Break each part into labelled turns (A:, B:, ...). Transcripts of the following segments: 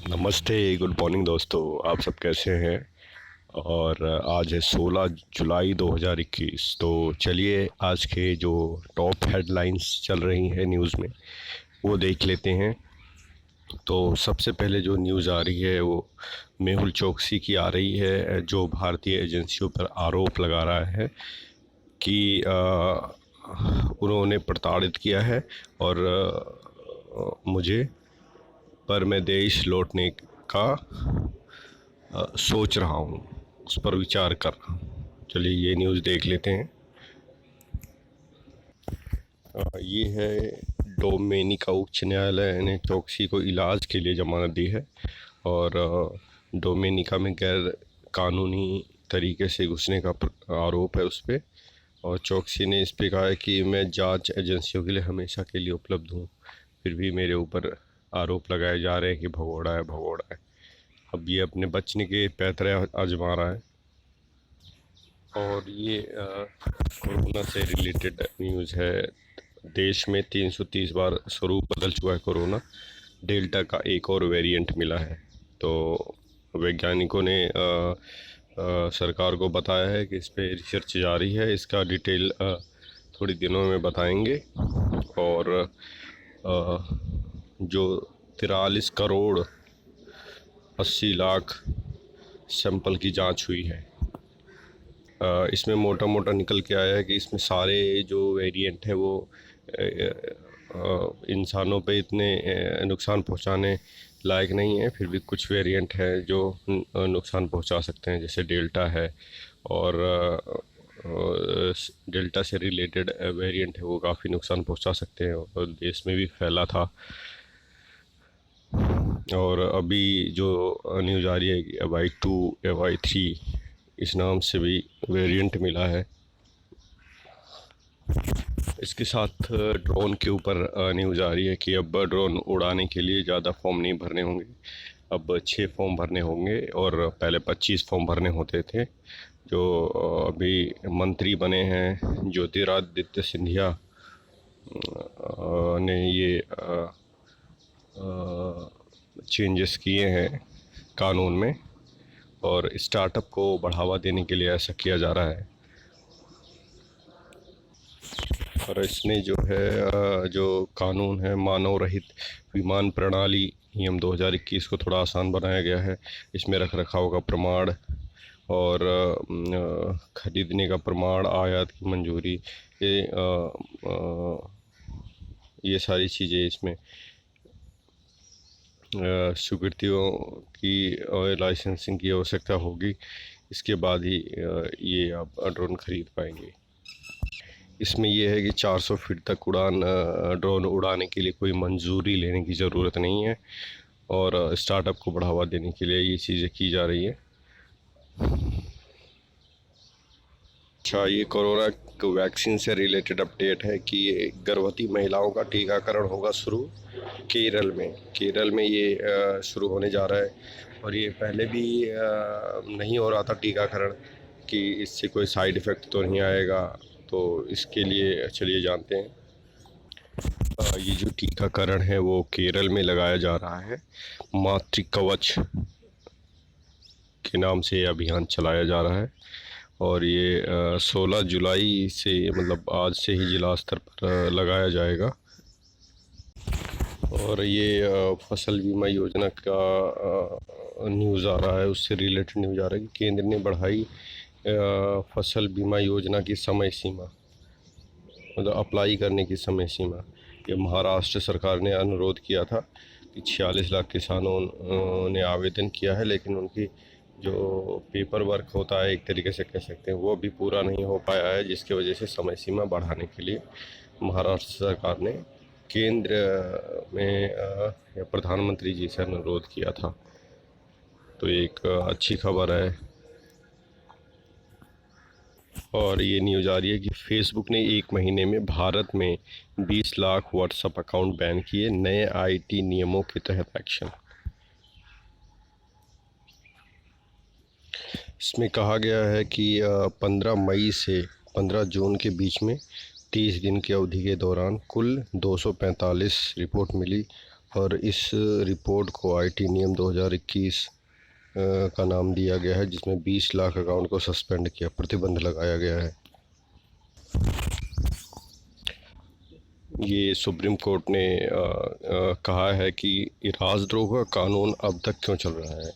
A: नमस्ते, good morning दोस्तों। आप सब कैसे हैं? और आज है 16 जुलाई 2021। तो चलिए आज के जो टॉप हेडलाइंस चल रही हैं न्यूज़ में वो देख लेते हैं। तो सबसे पहले जो न्यूज़ आ रही है वो मेहुल चोकसी की आ रही है, जो भारतीय एजेंसियों पर आरोप लगा रहा है कि उन्होंने प्रताड़ित किया है और मुझे पर मैं देश लौटने का सोच रहा हूँ, उस पर विचार कर रहा हूँ। चलिए ये न्यूज़ देख लेते हैं। ये है, डोमेनिका उच्च न्यायालय ने चोकसी को इलाज के लिए जमानत दी है और डोमेनिका में गैर कानूनी तरीके से घुसने का आरोप है उस पर। और चोकसी ने इस पे कहा है कि मैं जांच एजेंसियों के लिए हमेशा के लिए उपलब्ध हूँ, फिर भी मेरे ऊपर आरोप लगाए जा रहे हैं कि भगोड़ा है भगोड़ा है। अब ये अपने बचने के पैतरे आजमा रहा है। और ये कोरोना से रिलेटेड न्यूज़ है। देश में 330 बार स्वरूप बदल चुका है कोरोना। डेल्टा का एक और वेरिएंट मिला है। तो वैज्ञानिकों ने सरकार को बताया है कि इस पे रिसर्च जारी है। इसका डिटेल थोड़ी दिनों में बताएंगे। और जो 43 करोड़ 80 लाख सैंपल की जांच हुई है, इसमें मोटा मोटा निकल के आया है कि इसमें सारे जो वेरिएंट है वो इंसानों पे इतने नुकसान पहुंचाने लायक नहीं है। फिर भी कुछ वेरिएंट है जो नुकसान पहुंचा सकते हैं, जैसे डेल्टा है। और डेल्टा से रिलेटेड वेरिएंट है वो काफ़ी नुकसान पहुंचा सकते हैं और देश में भी फैला था। और अभी जो न्यूज़ आ रही है कि FY2 FY3 इस नाम से भी वेरिएंट मिला है। इसके साथ ड्रोन के ऊपर न्यूज़ आ रही है कि अब ड्रोन उड़ाने के लिए ज़्यादा फॉर्म नहीं भरने होंगे, अब 6 फॉर्म भरने होंगे और पहले 25 फॉर्म भरने होते थे। जो अभी मंत्री बने हैं ज्योतिरादित्य सिंधिया ने ये चेंजेस किए हैं कानून में और स्टार्टअप को बढ़ावा देने के लिए ऐसा किया जा रहा है। और इसने जो है जो कानून है मानव रहित विमान प्रणाली नियम 2021 को थोड़ा आसान बनाया गया है। इसमें रख रखाव का प्रमाण और खरीदने का प्रमाण, आयात की मंजूरी, ये सारी चीज़ें इसमें स्वीकृतियों की और लाइसेंसिंग की आवश्यकता होगी। इसके बाद ही ये आप ड्रोन खरीद पाएंगे। इसमें यह है कि 400 फीट तक उड़ान ड्रोन उड़ाने के लिए कोई मंजूरी लेने की ज़रूरत नहीं है और स्टार्टअप को बढ़ावा देने के लिए ये चीज़ें की जा रही है। अच्छा, ये कोरोना वैक्सीन से रिलेटेड अपडेट है कि गर्भवती महिलाओं का टीकाकरण होगा शुरू केरल में ये शुरू होने जा रहा है। और ये पहले भी नहीं हो रहा था टीकाकरण, कि इससे कोई साइड इफ़ेक्ट तो नहीं आएगा। तो इसके लिए चलिए जानते हैं। ये जो टीकाकरण है वो केरल में लगाया जा रहा है। मातृ कवच के नाम से ये अभियान चलाया जा रहा है और ये 16 जुलाई से, मतलब आज से ही जिला स्तर पर लगाया जाएगा। और ये फसल बीमा योजना का न्यूज़ आ रहा है, उससे रिलेटेड न्यूज़ आ रहा है कि केंद्र ने बढ़ाई फसल बीमा योजना की समय सीमा, मतलब अप्लाई करने की समय सीमा। ये महाराष्ट्र सरकार ने अनुरोध किया था कि 46 लाख किसानों ने आवेदन किया है, लेकिन उनकी जो पेपर वर्क होता है, एक तरीके से कह सकते हैं, वो भी पूरा नहीं हो पाया है, जिसकी वजह से समय सीमा बढ़ाने के लिए महाराष्ट्र सरकार ने केंद्र में या प्रधानमंत्री जी से अनुरोध किया था। तो एक अच्छी खबर है। और ये न्यूज़ आ रही है कि फेसबुक ने एक महीने में भारत में 20 लाख व्हाट्सएप अकाउंट बैन किए, नए आईटी नियमों के तहत एक्शन। इसमें कहा गया है कि 15 मई से 15 जून के बीच में 30 दिन की अवधि के दौरान कुल 245 रिपोर्ट मिली और इस रिपोर्ट को आईटी नियम 2021 का नाम दिया गया है, जिसमें 20 लाख अकाउंट को सस्पेंड किया, प्रतिबंध लगाया गया है। ये सुप्रीम कोर्ट ने कहा है कि राजद्रोह का कानून अब तक क्यों चल रहा है,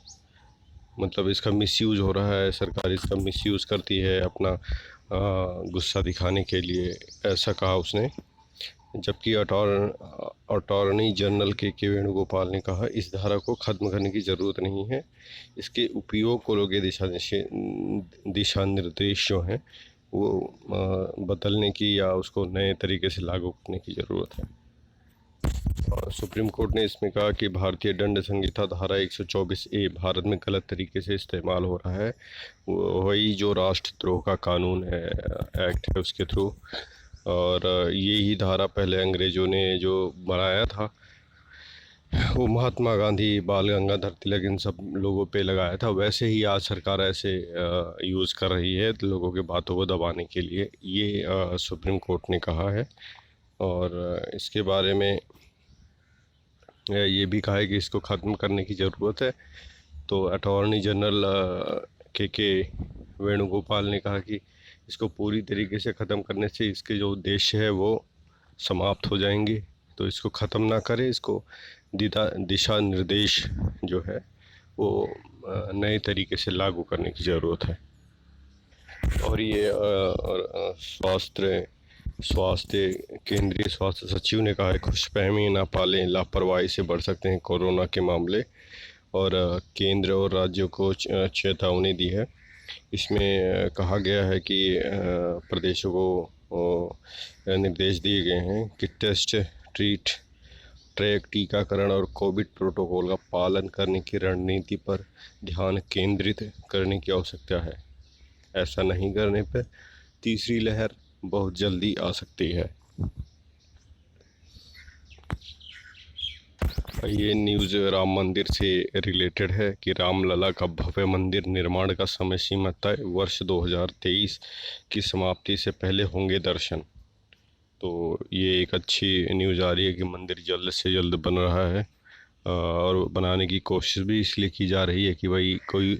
A: मतलब इसका मिसयूज़ हो रहा है, सरकार इसका मिसयूज़ करती है अपना गुस्सा दिखाने के लिए, ऐसा कहा उसने। जबकि अटॉर्नी जनरल के वेणुगोपाल ने कहा इस धारा को ख़त्म करने की ज़रूरत नहीं है, इसके उपयोग को लोग दिशा निर्देश जो हैं वो बदलने की या उसको नए तरीके से लागू करने की ज़रूरत है। और सुप्रीम कोर्ट ने इसमें कहा कि भारतीय दंड संहिता धारा 124A भारत में गलत तरीके से इस्तेमाल हो रहा है, वही जो राष्ट्रद्रोह का कानून है, एक्ट है, उसके थ्रू। और ये ही धारा पहले अंग्रेज़ों ने जो बनाया था वो महात्मा गांधी, बाल गंगाधर तिलक, इन सब लोगों पे लगाया था, वैसे ही आज सरकार ऐसे यूज़ कर रही है लोगों के बातों को दबाने के लिए, ये सुप्रीम कोर्ट ने कहा है। और इसके बारे में ये भी कहा है कि इसको ख़त्म करने की ज़रूरत है। तो अटॉर्नी जनरल के वेणुगोपाल ने कहा कि इसको पूरी तरीके से ख़त्म करने से इसके जो उद्देश्य है वो समाप्त हो जाएंगे, तो इसको ख़त्म ना करें, इसको दिशा निर्देश जो है वो नए तरीके से लागू करने की ज़रूरत है। और ये केंद्रीय स्वास्थ्य सचिव ने कहा है खुशफहमी ना पालें, लापरवाही से बढ़ सकते हैं कोरोना के मामले, और केंद्र और राज्यों को चेतावनी दी है। इसमें कहा गया है कि प्रदेशों को निर्देश दिए गए हैं कि टेस्ट, ट्रीट, ट्रैक, टीकाकरण और कोविड प्रोटोकॉल का पालन करने की रणनीति पर ध्यान केंद्रित करने की आवश्यकता है। ऐसा नहीं करने पर तीसरी लहर बहुत जल्दी आ सकती है। ये न्यूज़ राम मंदिर से रिलेटेड है कि रामलला का भव्य मंदिर निर्माण का समय सीमा तय, वर्ष 2023 की समाप्ति से पहले होंगे दर्शन। तो ये एक अच्छी न्यूज़ आ रही है कि मंदिर जल्द से जल्द बन रहा है, और बनाने की कोशिश भी इसलिए की जा रही है कि भाई कोई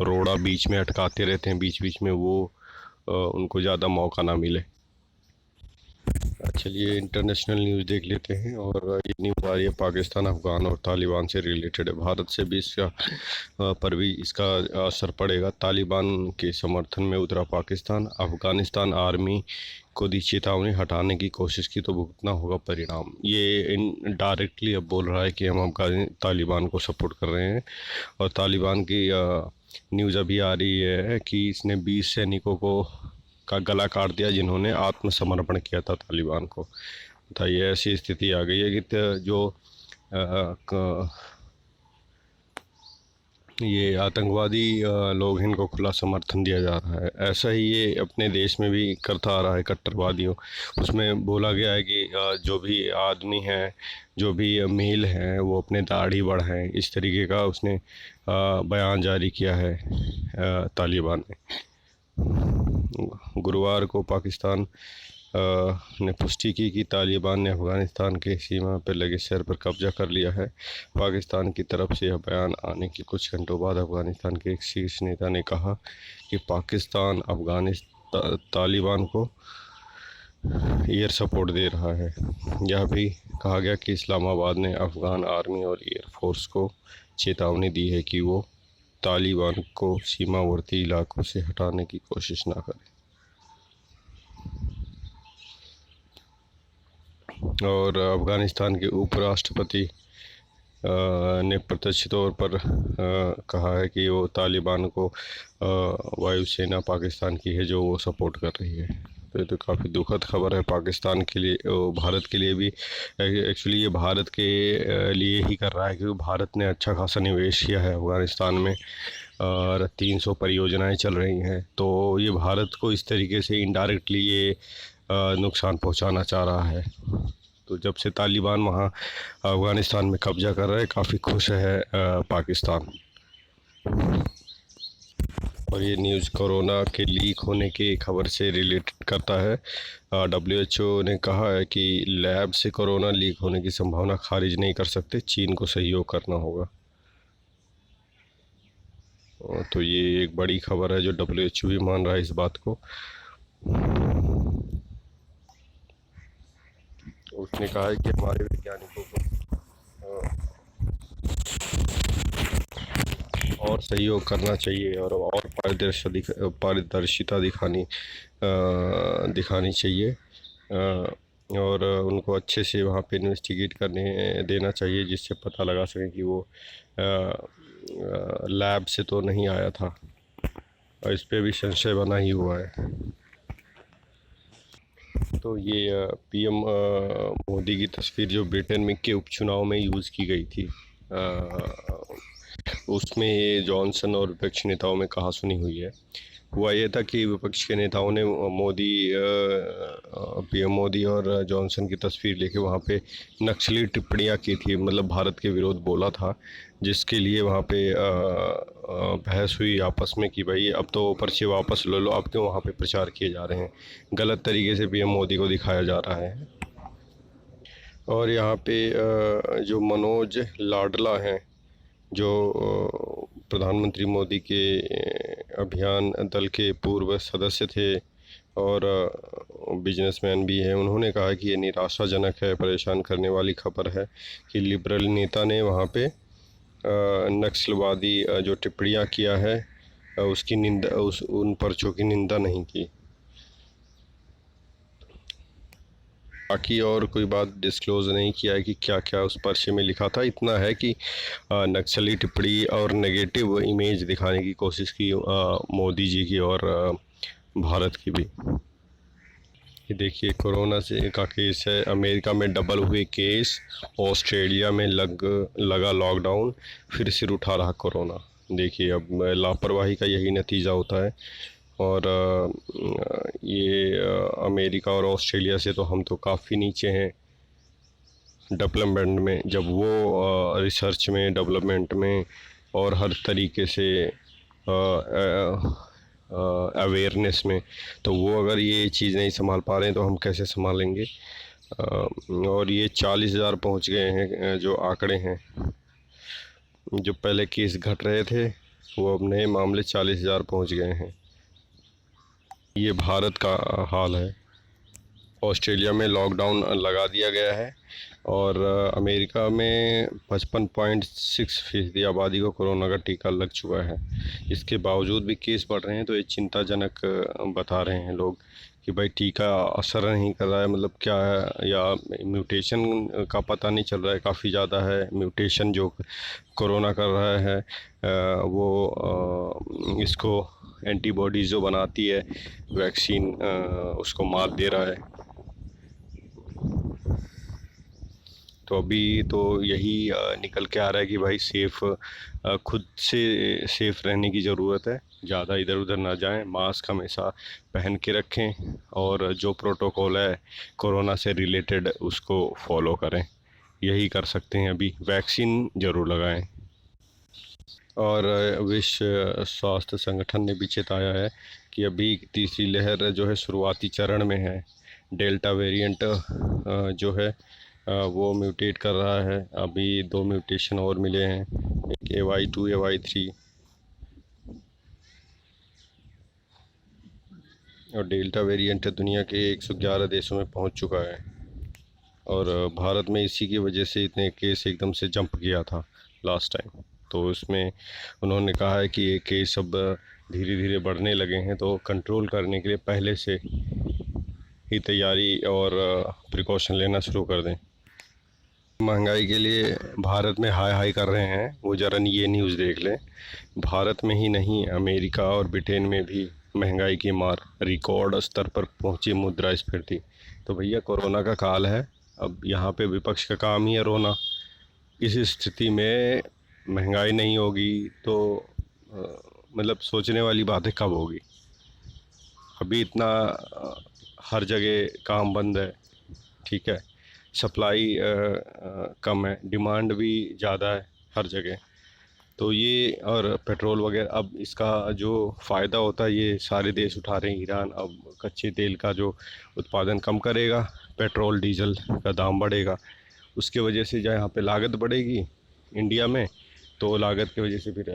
A: रोड़ा बीच में अटकाते रहते हैं बीच बीच में, वो उनको ज़्यादा मौका ना मिले। चलिए इंटरनेशनल न्यूज़ देख लेते हैं, और ये न्यूज़ आ रही है पाकिस्तान, अफ़गान और तालिबान से रिलेटेड है। भारत से भी इसका पर भी इसका असर पड़ेगा। तालिबान के समर्थन में उतरा पाकिस्तान, अफ़गानिस्तान आर्मी को दी चेतावनी, हटाने की कोशिश की तो भुगतना होगा परिणाम। ये डायरेक्टली अब बोल रहा है कि हम तालिबान को सपोर्ट कर रहे हैं। और तालिबान की न्यूज़ अभी आ रही है कि इसने 20 सैनिकों का गला काट दिया जिन्होंने आत्मसमर्पण किया था तालिबान को। बताइए, ऐसी स्थिति आ गई है कि जो ये आतंकवादी लोग हैं, इनको खुला समर्थन दिया जा रहा है। ऐसा ही ये अपने देश में भी करता आ रहा है कट्टरवादियों। उसमें बोला गया है कि जो भी आदमी हैं, जो भी मेल हैं, वो अपने दाढ़ी बढ़ाएं, इस तरीके का उसने बयान जारी किया है तालिबान ने। गुरुवार को पाकिस्तान ने पुष्टि की कि तालिबान ने अफ़गानिस्तान के सीमा पर लगे शहर पर कब्जा कर लिया है। पाकिस्तान की तरफ से यह बयान आने के कुछ घंटों बाद अफ़गानिस्तान के एक शीर्ष नेता ने कहा कि पाकिस्तान तालिबान को एयर सपोर्ट दे रहा है। यह भी कहा गया कि इस्लामाबाद ने अफ़गान आर्मी और एयर फोर्स को चेतावनी दी है कि वो तालिबान को सीमावर्ती इलाकों से हटाने की कोशिश ना करें। और अफ़गानिस्तान के उपराष्ट्रपति ने प्रत्यक्ष तौर पर कहा है कि वो तालिबान को वायुसेना पाकिस्तान की है जो वो सपोर्ट कर रही है। तो ये तो काफ़ी दुखद खबर है पाकिस्तान के लिए, भारत के लिए भी। एक्चुअली ये भारत के लिए ही कर रहा है क्योंकि भारत ने अच्छा खासा निवेश किया है अफ़गानिस्तान में, और 300 परियोजनाएं चल रही हैं। तो ये भारत को इस तरीके से इनडायरेक्टली ये नुकसान पहुंचाना चाह रहा है। तो जब से तालिबान वहाँ अफ़गानिस्तान में कब्जा कर रहे हैं, काफ़ी खुश है पाकिस्तान। और ये न्यूज़ कोरोना के लीक होने की खबर से रिलेटेड करता है। WHO ने कहा है कि लैब से कोरोना लीक होने की संभावना खारिज नहीं कर सकते, चीन को सहयोग करना होगा। तो ये एक बड़ी खबर है जो WHO भी मान रहा है इस बात को। उसने कहा है कि हमारे वैज्ञानिकों को और सहयोग करना चाहिए और पारदर्शिता दिखानी चाहिए, और उनको अच्छे से वहाँ पे इन्वेस्टिगेट करने देना चाहिए, जिससे पता लगा सकें कि वो लैब से तो नहीं आया था। और इस पे भी संशय बना ही हुआ है। तो ये PM मोदी की तस्वीर जो ब्रिटेन में के उपचुनाव में यूज़ की गई थी, उसमें ये जॉनसन और विपक्ष नेताओं में कहासुनी हुई है। हुआ ये था कि विपक्ष के नेताओं ने PM मोदी और जॉनसन की तस्वीर लेके वहाँ पे नक्सली टिप्पणियाँ की थी, मतलब भारत के विरोध बोला था, जिसके लिए वहाँ पे बहस हुई आपस में कि भाई अब तो पर्चे वापस ले लो, अब क्यों वहाँ पे प्रचार किए जा रहे हैं, गलत तरीके से PM मोदी को दिखाया जा रहा है। और यहाँ पे जो मनोज लाडला हैं, जो प्रधानमंत्री मोदी के अभियान दल के पूर्व सदस्य थे और बिजनेसमैन भी हैं, उन्होंने कहा कि ये निराशाजनक है, परेशान करने वाली खबर है कि लिबरल नेता ने वहाँ पे नक्सलवादी जो टिप्पणियाँ किया है उसकी निंदा, उन पर्चों की निंदा नहीं की। बाकी और कोई बात डिस्क्लोज़ नहीं किया है कि क्या क्या उस पर्चे में लिखा था। इतना है कि नक्सली टिप्पणी और नेगेटिव इमेज दिखाने की कोशिश की मोदी जी की और भारत की भी। ये देखिए कोरोना से का केस है, अमेरिका में डबल हुए केस, ऑस्ट्रेलिया में लगा लॉकडाउन, फिर सिर उठा रहा कोरोना। देखिए अब लापरवाही का यही नतीजा होता है। और ये अमेरिका और ऑस्ट्रेलिया से तो हम तो काफ़ी नीचे हैं डेवलपमेंट में, जब वो रिसर्च में, डेवलपमेंट में और हर तरीके से अवेयरनेस में, तो वो अगर ये चीज़ नहीं संभाल पा रहे हैं तो हम कैसे संभालेंगे। और ये 40,000 पहुँच गए हैं जो आंकड़े हैं। जो पहले केस घट रहे थे वो अब नए मामले 40,000 पहुँच गए हैं। ये भारत का हाल है। ऑस्ट्रेलिया में लॉकडाउन लगा दिया गया है और अमेरिका में 55.6% आबादी को कोरोना का टीका लग चुका है। इसके बावजूद भी केस बढ़ रहे हैं, तो ये चिंताजनक बता रहे हैं लोग कि भाई टीका असर नहीं कर रहा है, मतलब क्या है, या म्यूटेशन का पता नहीं चल रहा है, काफ़ी ज़्यादा है म्यूटेशन जो कोरोना कर रहा है। वो इसको एंटीबॉडीज़ जो बनाती है वैक्सीन, उसको मात दे रहा है। तो अभी तो यही निकल के आ रहा है कि भाई खुद से सेफ़ रहने की ज़रूरत है, ज़्यादा इधर उधर ना जाएं, मास्क हमेशा पहन के रखें और जो प्रोटोकॉल है कोरोना से रिलेटेड उसको फॉलो करें। यही कर सकते हैं, अभी वैक्सीन ज़रूर लगाएं। और विश्व स्वास्थ्य संगठन ने भी चेताया है कि अभी तीसरी लहर जो है शुरुआती चरण में है। डेल्टा वेरिएंट जो है वो म्यूटेट कर रहा है। अभी 2 म्यूटेशन और मिले हैं, एक AY2 AY3, और डेल्टा वेरिएंट दुनिया के 111 देशों में पहुंच चुका है। और भारत में इसी की वजह से इतने केस एकदम से जंप किया था लास्ट टाइम। तो उसमें उन्होंने कहा है कि ये केस अब धीरे धीरे बढ़ने लगे हैं, तो कंट्रोल करने के लिए पहले से ही तैयारी और प्रिकॉशन लेना शुरू कर दें। महंगाई के लिए भारत में हाय हाय कर रहे हैं, वो ज़रा ये न्यूज़ देख लें। भारत में ही नहीं, अमेरिका और ब्रिटेन में भी महंगाई की मार, रिकॉर्ड स्तर पर पहुंची मुद्रास्फीति। तो भैया कोरोना का काल है, अब यहाँ पे विपक्ष का काम ही है रोना। इस स्थिति में महंगाई नहीं होगी तो मतलब सोचने वाली बात है कब होगी। अभी इतना हर जगह काम बंद है, ठीक है, सप्लाई कम है, डिमांड भी ज़्यादा है हर जगह। तो ये और पेट्रोल वगैरह, अब इसका जो फ़ायदा होता है ये सारे देश उठा रहे हैं। ईरान अब कच्चे तेल का जो उत्पादन कम करेगा, पेट्रोल डीजल का दाम बढ़ेगा, उसके वजह से जो यहाँ पे लागत बढ़ेगी इंडिया में, तो लागत की वजह से फिर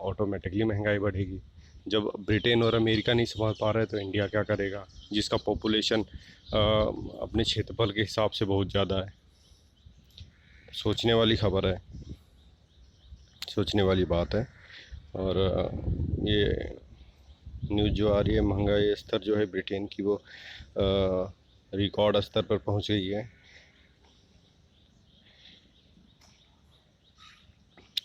A: ऑटोमेटिकली महंगाई बढ़ेगी। जब ब्रिटेन और अमेरिका नहीं संभाल पा रहे तो इंडिया क्या करेगा, जिसका पॉपुलेशन अपने क्षेत्रफल के हिसाब से बहुत ज़्यादा है। सोचने वाली खबर है, सोचने वाली बात है। और ये न्यूज़ जो आ रही है, महंगाई स्तर जो है ब्रिटेन की वो रिकॉर्ड स्तर पर पहुंच गई है।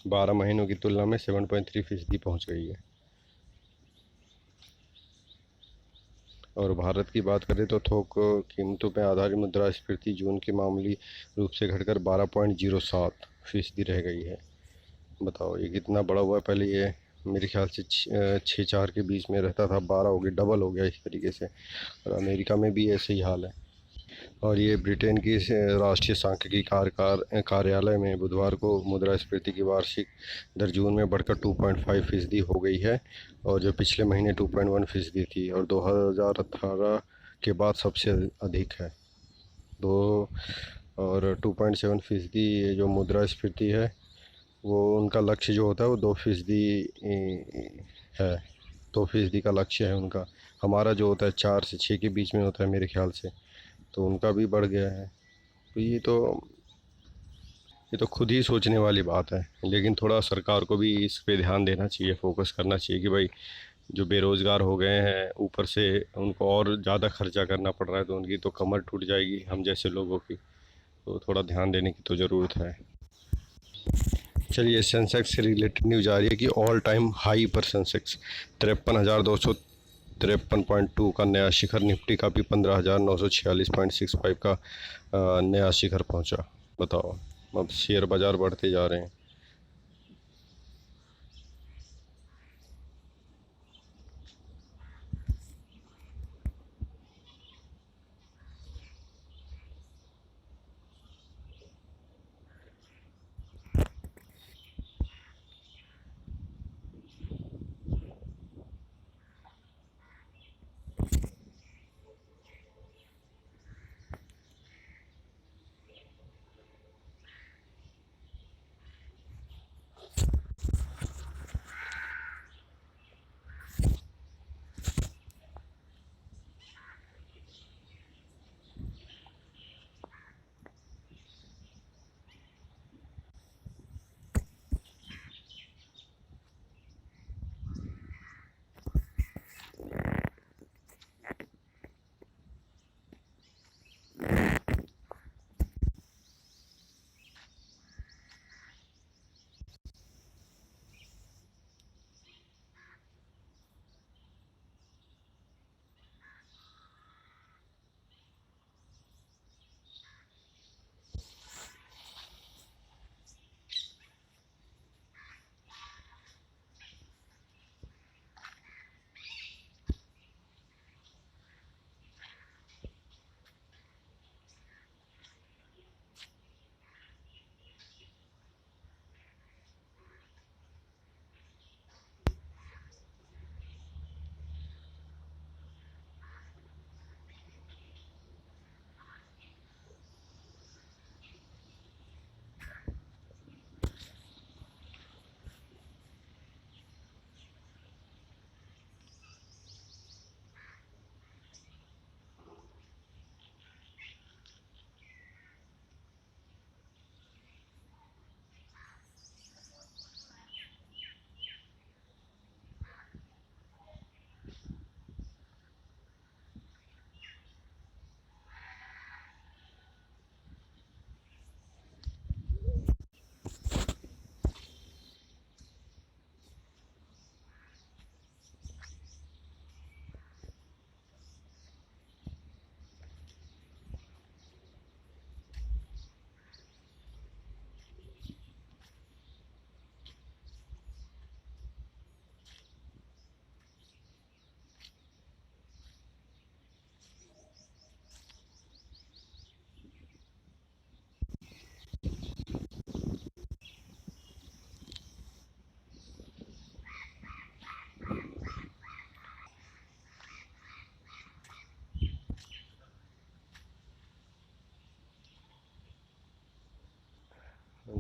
A: 12 महीनों की तुलना में 7.3% पहुंच गई है। और भारत की बात करें तो थोक कीमतों पर आधारित मुद्रास्फीति जून के मामूली रूप से घटकर 12.07% रह गई है। बताओ ये कितना बड़ा हुआ है। पहले ये मेरे ख्याल से 6-4 के बीच में रहता था, 12 हो गया, डबल हो गया इस तरीके से। और अमेरिका में भी ऐसे ही हाल है। और ये ब्रिटेन की राष्ट्रीय सांख्यिकी कार्यालय में बुधवार को मुद्रास्फीति की वार्षिक दर जून में बढ़कर 2.5% हो गई है, और जो पिछले महीने 2.1% थी, और 2018 के बाद सबसे अधिक है। दो और 2.7% ये जो मुद्रास्फीति है, वो उनका लक्ष्य जो होता है वो 2% है। 2% का लक्ष्य है उनका। हमारा जो होता है 4 से 6 के बीच में होता है मेरे ख्याल से, तो उनका भी बढ़ गया है। तो ये तो खुद ही सोचने वाली बात है। लेकिन थोड़ा सरकार को भी इस पे ध्यान देना चाहिए, फोकस करना चाहिए कि भाई जो बेरोज़गार हो गए हैं, ऊपर से उनको और ज़्यादा खर्चा करना पड़ रहा है, तो उनकी तो कमर टूट जाएगी हम जैसे लोगों की। तो थोड़ा ध्यान देने की तो ज़रूरत है। चलिए, सेंसेक्स से रिलेटेड न्यूज़ आ रही है कि ऑल टाइम हाई पर सेंसेक्स 53,253.2 का नया शिखर, निफ्टी का भी 15,946.65 का नया शिखर पहुंचा। बताओ, अब शेयर बाज़ार बढ़ते जा रहे हैं।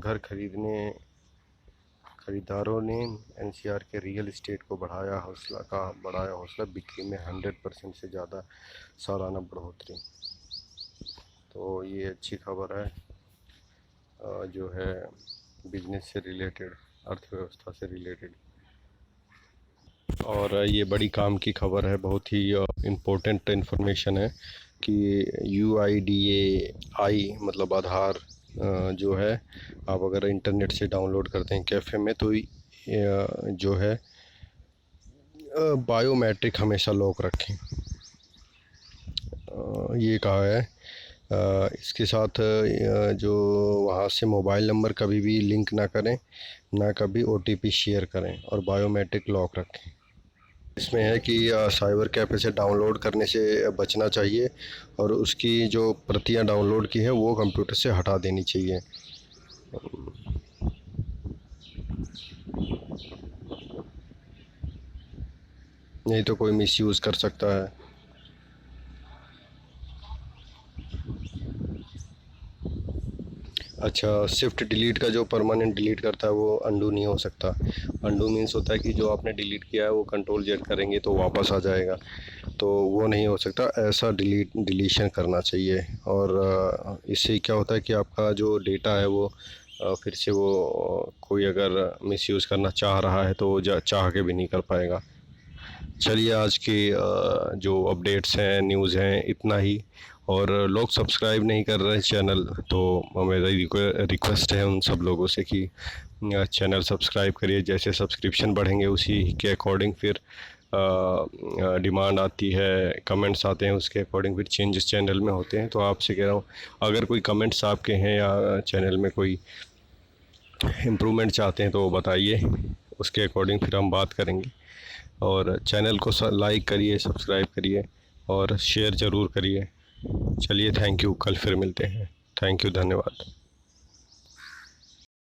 A: घर खरीदारों ने एनसीआर के रियल एस्टेट को बढ़ाया हौसला, बिक्री में 100% से ज़्यादा सालाना बढ़ोतरी। तो ये अच्छी खबर है जो है बिजनेस से रिलेटेड, अर्थव्यवस्था से रिलेटेड। और ये बड़ी काम की खबर है, बहुत ही इम्पोर्टेंट इन्फॉर्मेशन है कि UIDAI मतलब आधार जो है, आप अगर इंटरनेट से डाउनलोड करते हैं कैफ़े में तो जो है बायोमेट्रिक हमेशा लॉक रखें, ये कहा है। इसके साथ जो वहाँ से मोबाइल नंबर कभी भी लिंक ना करें, ना कभी OTP शेयर करें और बायोमेट्रिक लॉक रखें। इसमें है कि साइबर कैफ़े से डाउनलोड करने से बचना चाहिए और उसकी जो प्रतियां डाउनलोड की है वो कंप्यूटर से हटा देनी चाहिए। नहीं तो कोई मिसयूज़ कर सकता है। अच्छा, शिफ्ट डिलीट का जो परमानेंट डिलीट करता है वो अंडू नहीं हो सकता। अंडू मीन्स होता है कि जो आपने डिलीट किया है वो कंट्रोल Z करेंगे तो वापस आ जाएगा, तो वो नहीं हो सकता। ऐसा डिलीशन करना चाहिए और इससे क्या होता है कि आपका जो डेटा है वो फिर से वो कोई अगर मिसयूज़ करना चाह रहा है तो वो चाह के भी नहीं कर पाएगा। चलिए, आज की जो अपडेट्स हैं, न्यूज़ हैं, इतना ही। और लोग सब्सक्राइब नहीं कर रहे चैनल, तो मेरा रिक्वेस्ट है उन सब लोगों से कि चैनल सब्सक्राइब करिए। जैसे सब्सक्रिप्शन बढ़ेंगे उसी के अकॉर्डिंग फिर डिमांड आती है, कमेंट्स आते हैं, उसके अकॉर्डिंग फिर चेंजेस चैनल में होते हैं। तो आपसे कह रहा हूँ, अगर कोई कमेंट्स आपके हैं या चैनल में कोई इम्प्रूवमेंट चाहते हैं तो बताइए, उसके अकॉर्डिंग फिर हम बात करेंगे। और चैनल को लाइक करिए, सब्सक्राइब करिए और शेयर ज़रूर करिए। चलिए, थैंक यू। कल फिर मिलते हैं। थैंक यू, धन्यवाद।